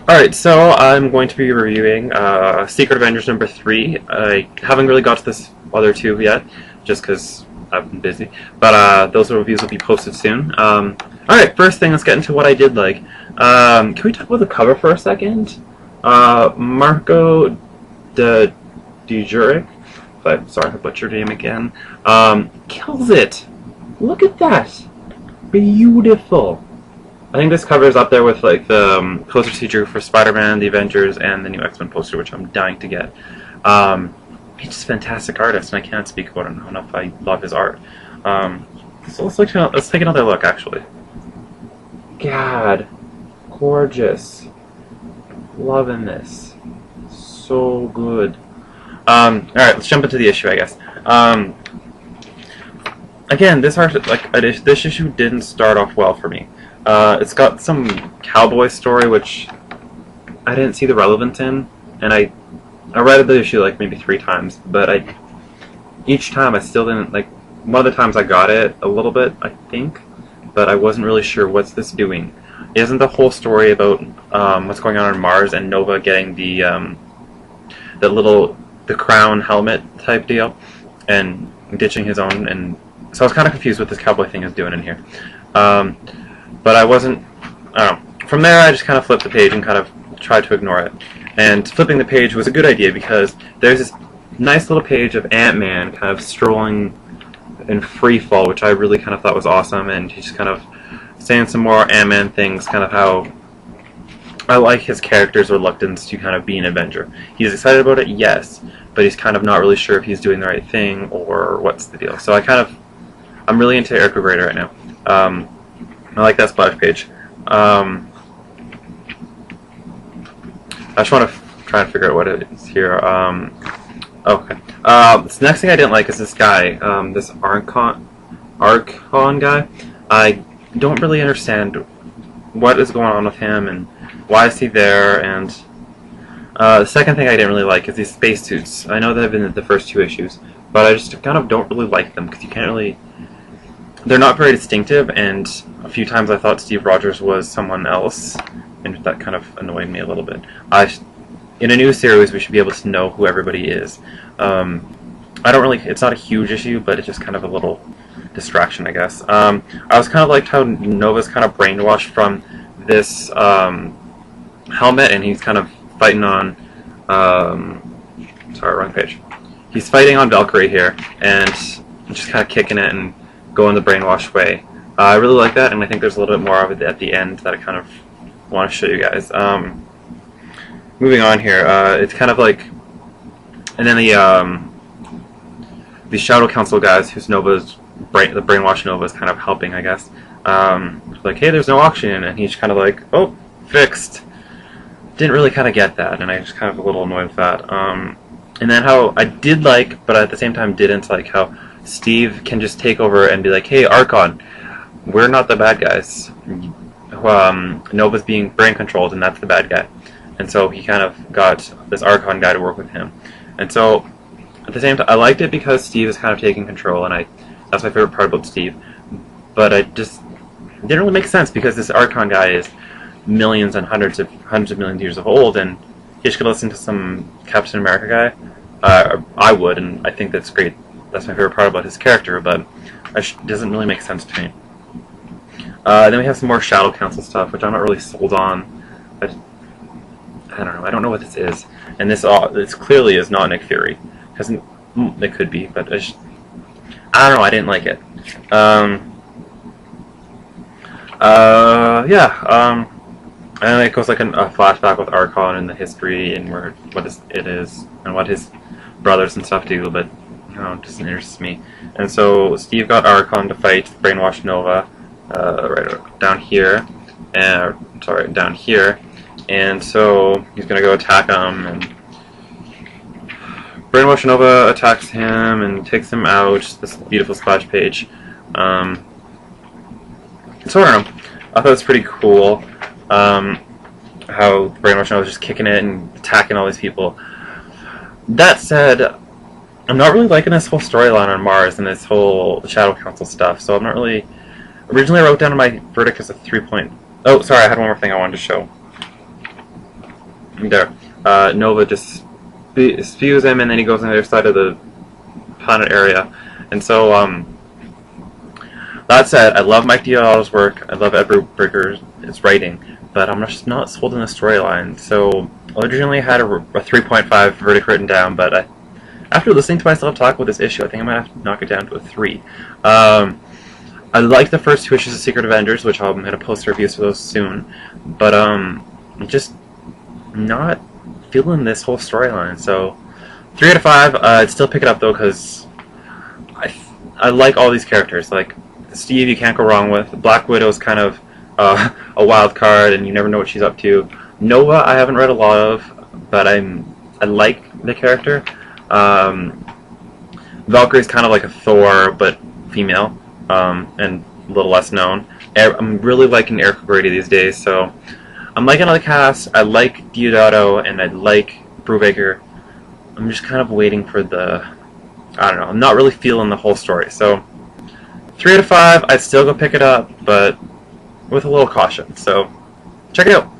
Alright, so I'm going to be reviewing Secret Avengers number 3. I haven't really got to this other two yet, just because I've been busy. But those reviews will be posted soon. Alright, first thing, let's get into what I did like. Can we talk about the cover for a second? Marco Djuric, sorry I butchered your name again, kills it! Look at that! Beautiful! I think this cover is up there with like the posters he drew for Spider-Man, the Avengers, and the new X-Men poster, which I'm dying to get. He's just a fantastic artist, and I can't speak about him enough. I love his art. So let's take another look, actually. God, gorgeous. Loving this. So good. Alright, let's jump into the issue, I guess. Again, this issue didn't start off well for me. It's got some cowboy story, which I didn't see the relevance in, and I read the issue like maybe 3 times, but each time I still didn't, like, one of the times I got it a little bit, I think, but I wasn't really sure what's this doing. Isn't the whole story about what's going on Mars and Nova getting the crown helmet type deal and ditching his own, and so I was kind of confused what this cowboy thing is doing in here. But I don't know. From there, I just kind of flipped the page and kind of tried to ignore it. And flipping the page was a good idea because there's this nice little page of Ant-Man kind of strolling in free fall, which I really kind of thought was awesome, and he's just kind of saying some more Ant-Man things, kind of how I like his character's reluctance to kind of be an Avenger. He's excited about it, yes, but he's kind of not really sure if he's doing the right thing or what's the deal. So I'm really into Eric Greater right now. I like that splash page. I just want to try and figure out what it is here. Okay. The next thing I didn't like is this guy, this Archon guy. I don't really understand what is going on with him and why is he there. And the second thing I didn't really like is these spacesuits. I know they've been in the first 2 issues, but I just kind of don't really like them because you can't really. They're not very distinctive, and a few times I thought Steve Rogers was someone else, and that kind of annoyed me a little bit. In a new series, we should be able to know who everybody is. It's not a huge issue, but it's just kind of a little distraction, I guess. I was kind of liked how Nova's kind of brainwashed from this helmet, and he's kind of fighting on, sorry, wrong page. He's fighting on Valkyrie here, and just kind of kicking it and going the brainwash way. I really like that, and I think there's a little bit more of it at the end that I kind of want to show you guys. Moving on here, it's kind of like, and then the Shadow Council guys, who's the brainwash Nova is kind of helping, I guess. Like, hey, there's no auction, and he's kind of like, oh, fixed. Didn't really kind of get that, and I was kind of a little annoyed with that. And then how I did like, but at the same time didn't like how Steve can just take over and be like, hey, Archon, we're not the bad guys. Nova's being brain controlled, and that's the bad guy. And so he kind of got this Archon guy to work with him. And so, at the same time, I liked it because Steve is kind of taking control, and that's my favorite part about Steve. But it didn't really make sense because this Archon guy is millions and hundreds of millions of years old, and he just could listen to some Captain America guy. I would, and I think that's great. That's my favorite part about his character, but it doesn't really make sense to me. Then we have some more Shadow Council stuff, which I'm not really sold on. But I don't know. I don't know what this is. And this clearly is not Nick Fury. It could be, but I don't know. I didn't like it. And it goes like a flashback with Archon and the history and what it is and what his brothers and stuff do, but it just interests me. And so Steve got Archon to fight brainwash Nova, right down here, down here, and so he's gonna go attack him, and brainwash Nova attacks him and takes him out. This beautiful splash page. So I don't know. I thought it was pretty cool. How brainwash Nova was just kicking it and attacking all these people. That said, I'm not really liking this whole storyline on Mars and this whole Shadow Council stuff, so I'm not really. Originally, I wrote down my verdict as a 3 point. Oh, sorry, I had one more thing I wanted to show. there. Nova just spews him, and then he goes on the other side of the planet area. And so, that said, I love Mike Dioda's work. I love Edward Bricker's writing, but I'm just not sold in the storyline. So, originally I had a 3.5 verdict written down, but after listening to myself talk about this issue, I think I might have to knock it down to a 3. I like the first 2 issues of Secret Avengers, which I'm going to post reviews for those soon, but I'm just not feeling this whole storyline. So 3 out of 5. I'd still pick it up though, because I like all these characters. Like Steve, you can't go wrong with. Black Widow's kind of a wild card, and you never know what she's up to. Nova, I haven't read a lot of, but I like the character. Valkyrie's kind of like a Thor, but female, and a little less known. I'm really liking Eric Grady these days, so I'm liking all the cast. I like Diodato, and I like Brubaker. I'm just kind of waiting for I don't know, I'm not really feeling the whole story. So 3 out of 5, I'd still go pick it up, but with a little caution. So check it out.